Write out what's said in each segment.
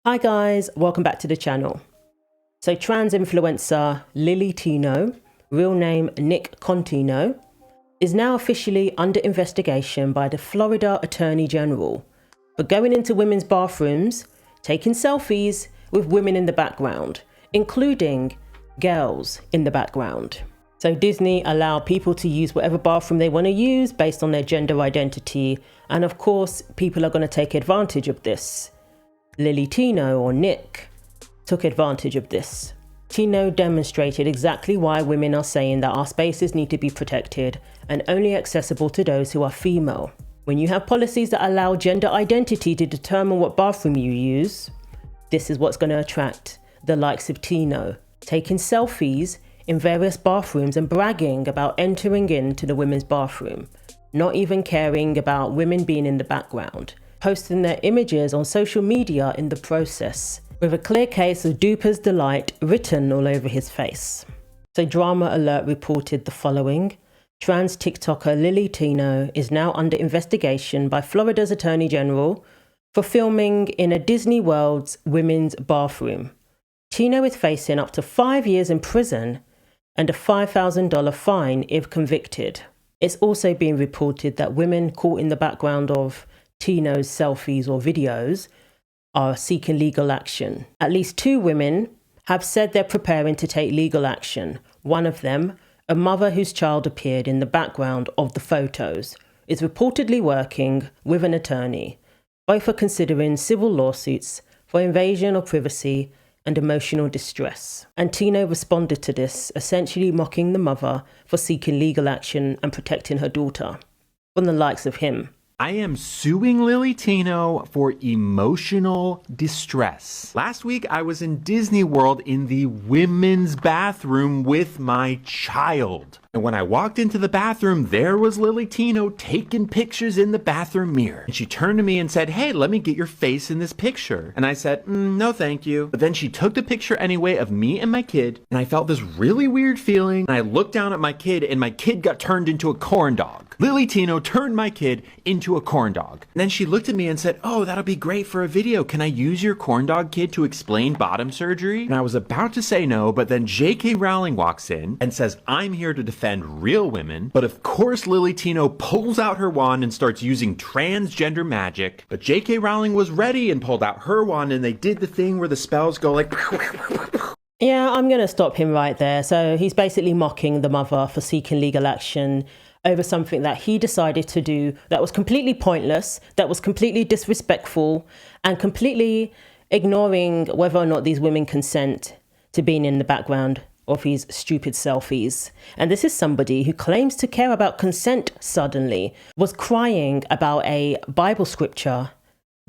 Hi guys, welcome back to the channel. So trans influencer Lilly Tino, real name Nick Contino, is now officially under investigation by the Florida Attorney General for going into women's bathrooms, taking selfies with women in the background, including girls in the background. So Disney allow people to use whatever bathroom they want to use based on their gender identity, and of course people are going to take advantage of this. Lilly Tino, or Nick, took advantage of this. Tino demonstrated exactly why women are saying that our spaces need to be protected and only accessible to those who are female. When you have policies that allow gender identity to determine what bathroom you use, this is what's going to attract the likes of Tino, taking selfies in various bathrooms and bragging about entering into the women's bathroom, not even caring about women being in the background, posting their images on social media in the process, with a clear case of duper's delight written all over his face. So Drama Alert reported the following. Trans TikToker Lilly Tino is now under investigation by Florida's Attorney General for filming in a Disney World's women's bathroom. Tino is facing up to 5 years in prison and a $5,000 fine if convicted. It's also been reported that women caught in the background of Tino's selfies or videos are seeking legal action. At least 2 women have said they're preparing to take legal action. One of them, a mother whose child appeared in the background of the photos, is reportedly working with an attorney. Both are considering civil lawsuits for invasion of privacy and emotional distress. And Tino responded to this, essentially mocking the mother for seeking legal action and protecting her daughter from the likes of him. I am suing Lilly Tino for emotional distress. Last week, I was in Disney World in the women's bathroom with my child. And when I walked into the bathroom, there was Lilly Tino taking pictures in the bathroom mirror. And she turned to me and said, "Hey, let me get your face in this picture." And I said, "No, thank you." But then she took the picture anyway of me and my kid. And I felt this really weird feeling. And I looked down at my kid and my kid got turned into a corn dog. Lilly Tino turned my kid into a corn dog. And then she looked at me and said, "Oh, that'll be great for a video. Can I use your corn dog kid to explain bottom surgery?" And I was about to say no, but then J.K. Rowling walks in and says, "I'm here to defend real women." But of course, Lilly Tino pulls out her wand and starts using transgender magic. But J.K. Rowling was ready and pulled out her wand, and they did the thing where the spells go like... Yeah, I'm going to stop him right there. So he's basically mocking the mother for seeking legal action over something that he decided to do that was completely pointless, that was completely disrespectful, and completely ignoring whether or not these women consent to being in the background of his stupid selfies. And this is somebody who claims to care about consent suddenly, was crying about a Bible scripture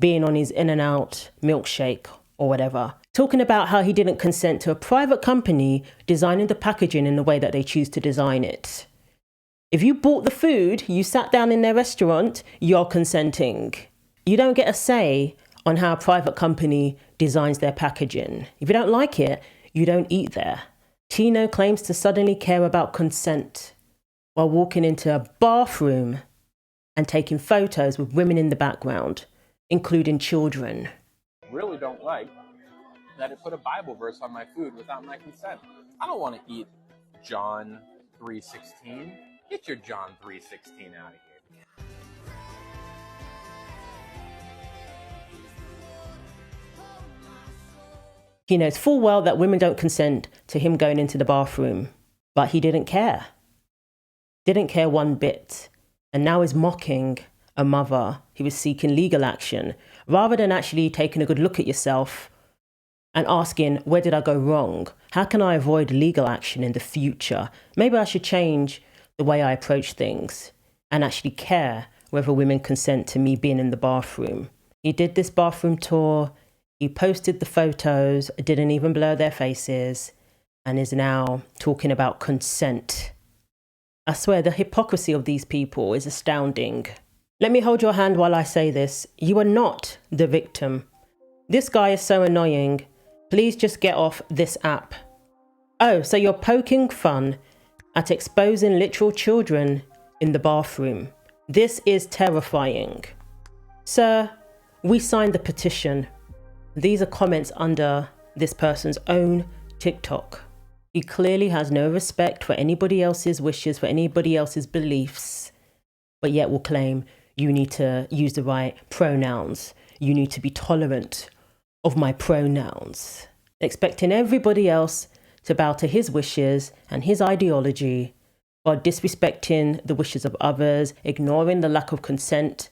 being on his In-N-Out milkshake or whatever, talking about how he didn't consent to a private company designing the packaging in the way that they choose to design it. If you bought the food, you sat down in their restaurant, you're consenting. You don't get a say on how a private company designs their packaging. If you don't like it, you don't eat there. Tino claims to suddenly care about consent while walking into a bathroom and taking photos with women in the background, including children. Really don't like that it put a Bible verse on my food without my consent. I don't want to eat John 3:16. Get your John 3:16 out of here. He knows full well that women don't consent to him going into the bathroom, but he didn't care. Didn't care one bit. And now is mocking a mother who is seeking legal action, rather than actually taking a good look at yourself and asking, where did I go wrong? How can I avoid legal action in the future? Maybe I should change the way I approach things and actually care whether women consent to me being in the bathroom. He did this bathroom tour. He posted the photos, didn't even blur their faces, and is now talking about consent. I swear the hypocrisy of these people is astounding. Let me hold your hand while I say this. You are not the victim. This guy is so annoying. Please just get off this app. Oh, so you're poking fun at exposing literal children in the bathroom. This is terrifying. Sir, we signed the petition. These are comments under this person's own TikTok. He clearly has no respect for anybody else's wishes, for anybody else's beliefs, but yet will claim you need to use the right pronouns. You need to be tolerant of my pronouns, expecting everybody else to bow to his wishes and his ideology, while disrespecting the wishes of others, ignoring the lack of consent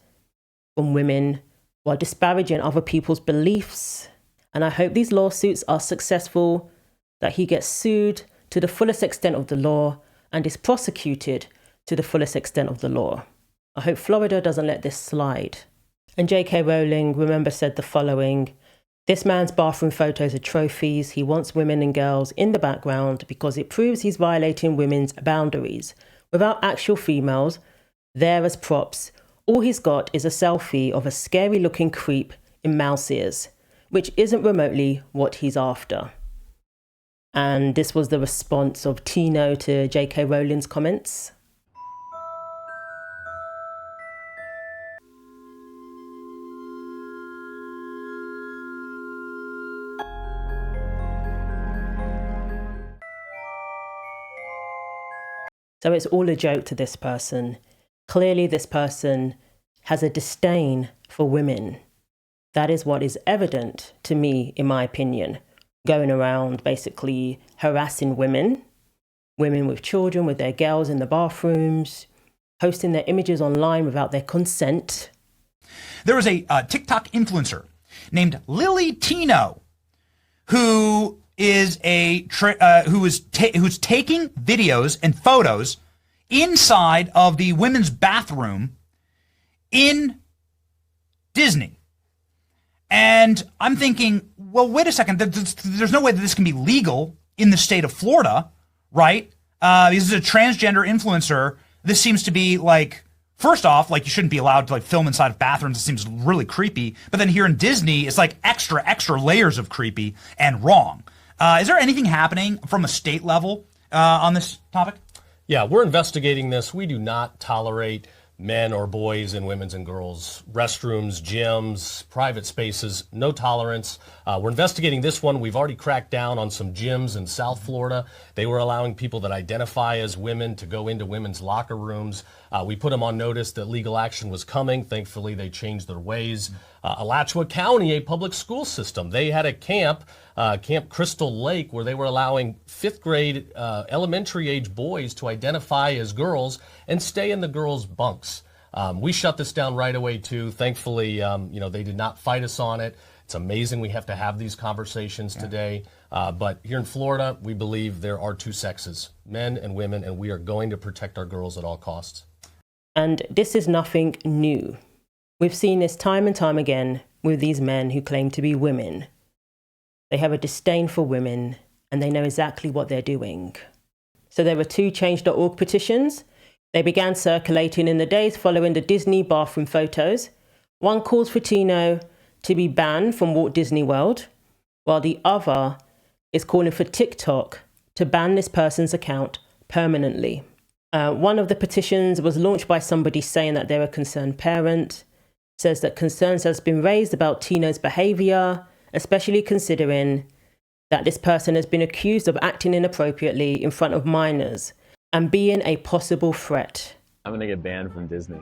from women, while disparaging other people's beliefs. And I hope these lawsuits are successful, that he gets sued to the fullest extent of the law and is prosecuted to the fullest extent of the law. I hope Florida doesn't let this slide. And J.K. Rowling, remember, said the following: "This man's bathroom photos are trophies. He wants women and girls in the background because it proves he's violating women's boundaries. Without actual females there as props, all he's got is a selfie of a scary looking creep in mouse ears, which isn't remotely what he's after." And this was the response of Tino to J.K. Rowling's comments. So it's all a joke to this person. Clearly this person has a disdain for women. That is what is evident to me, in my opinion. Going around basically harassing women with children, with their girls in the bathrooms, posting their images online without their consent. There was a TikTok influencer named Lilly Tino who is who's taking videos and photos inside of the women's bathroom in Disney. And I'm thinking, well, wait a second. There's no way that this can be legal in the state of Florida, right? This is a transgender influencer. This seems to be like, first off, like you shouldn't be allowed to like film inside of bathrooms. It seems really creepy. But then here in Disney, it's like extra layers of creepy and wrong. Is there anything happening from a state level on this topic? Yeah, we're investigating this. We do not tolerate men or boys in women's and girls' restrooms, gyms, private spaces, no tolerance. We're investigating this one. We've already cracked down on some gyms in South Florida. They were allowing people that identify as women to go into women's locker rooms. We put them on notice that legal action was coming. Thankfully, they changed their ways. Alachua County, a public school system, they had a camp, Camp Crystal Lake, where they were allowing fifth grade elementary age boys to identify as girls and stay in the girls' bunks. We shut this down right away too. Thankfully, they did not fight us on it. It's amazing we have to have these conversations today. But here in Florida, we believe there are two sexes, men and women, and we are going to protect our girls at all costs. And this is nothing new. We've seen this time and time again with these men who claim to be women. They have a disdain for women and they know exactly what they're doing. So there were 2 Change.org petitions. They began circulating in the days following the Disney bathroom photos. One calls for Tino to be banned from Walt Disney World, while the other is calling for TikTok to ban this person's account permanently. One of the petitions was launched by somebody saying that they're a concerned parent, says that concerns has been raised about Tino's behavior, especially considering that this person has been accused of acting inappropriately in front of minors and being a possible threat. I'm gonna get banned from Disney.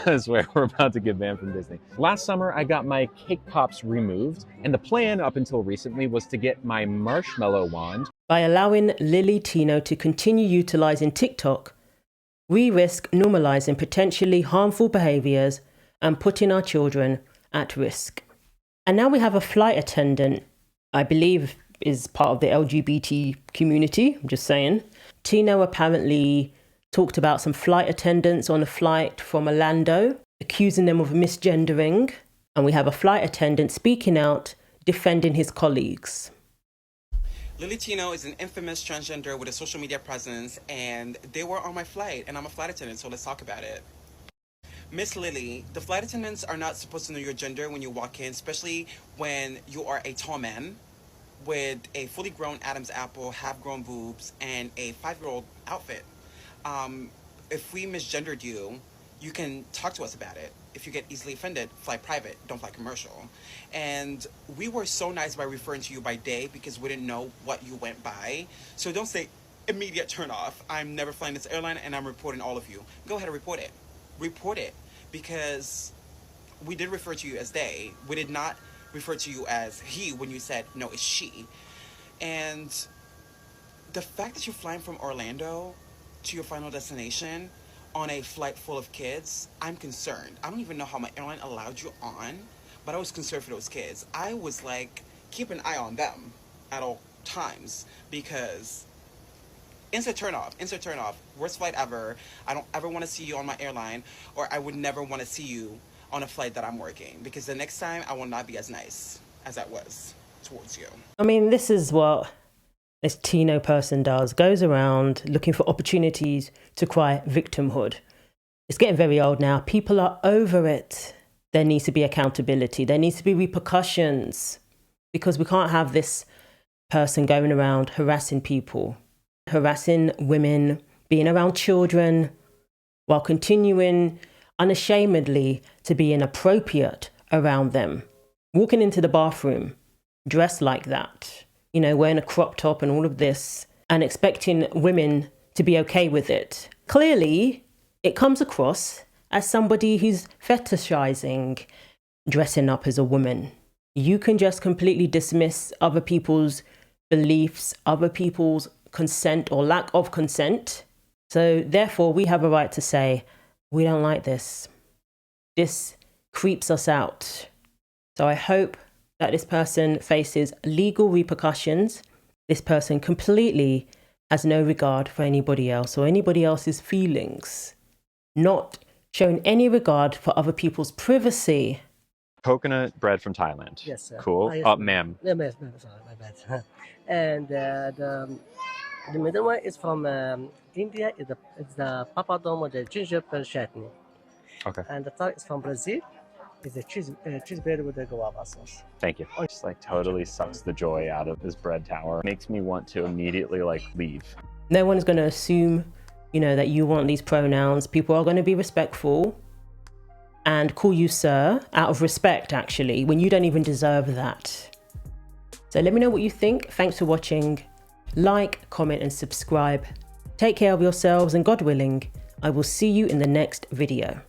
I swear, we're about to get banned from Disney. Last summer, I got my cake pops removed, and the plan up until recently was to get my marshmallow wand. By allowing Lilly Tino to continue utilizing TikTok, we risk normalizing potentially harmful behaviors and putting our children at risk. And now we have a flight attendant, I believe is part of the LGBT community, I'm just saying. Tino apparently talked about some flight attendants on a flight from Orlando, accusing them of misgendering. And we have a flight attendant speaking out, defending his colleagues. Lilly Tino is an infamous transgender with a social media presence, and they were on my flight, and I'm a flight attendant, so let's talk about it. Miss Lilly, the flight attendants are not supposed to know your gender when you walk in, especially when you are a tall man with a fully grown Adam's apple, half-grown boobs, and a 5-year-old outfit. If we misgendered you, you can talk to us about it. if you get easily offended, fly private, don't fly commercial. And we were so nice by referring to you by day because we didn't know what you went by. So don't say immediate turn off. I'm never flying this airline and I'm reporting all of you. Go ahead and report it. Report it, because we did refer to you as they. We did not refer to you as he when you said, no, it's she. And the fact that you're flying from Orlando to your final destination on a flight full of kids, I'm concerned. I don't even know how my airline allowed you on, but I was concerned for those kids. I was like, keep an eye on them at all times, because insert turn off, worst flight ever. I don't ever want to see you on my airline, or I would never want to see you on a flight that I'm working, because the next time I will not be as nice as I was towards you. I mean, this is what this Tino person does, goes around looking for opportunities to cry victimhood. It's getting very old now. People are over it. There needs to be accountability. There needs to be repercussions, because we can't have this person going around harassing people, harassing women, being around children, while continuing unashamedly to be inappropriate around them. Walking into the bathroom dressed like that, you know, wearing a crop top and all of this, and expecting women to be okay with it. Clearly, it comes across as somebody who's fetishizing dressing up as a woman. You can just completely dismiss other people's beliefs, other people's consent or lack of consent. So therefore, we have a right to say, we don't like this. This creeps us out. So I hope that this person faces legal repercussions. This person completely has no regard for anybody else or anybody else's feelings, not showing any regard for other people's privacy. Coconut bread from Thailand. Yes, sir. Cool. Yes, Ma'am. No, ma'am, sorry, my bad. And the middle one is from India. It's the papadom with the ginger chutney. Okay. And the third is from Brazil. It's a cheese bread with the guava sauce. Thank you. Just like totally sucks the joy out of this bread tower. Makes me want to immediately like leave. No one's going to assume, you know, that you want these pronouns. People are going to be respectful and call you sir out of respect, actually, when you don't even deserve that. So let me know what you think. Thanks for watching. Like, comment and subscribe. Take care of yourselves, and God willing, I will see you in the next video.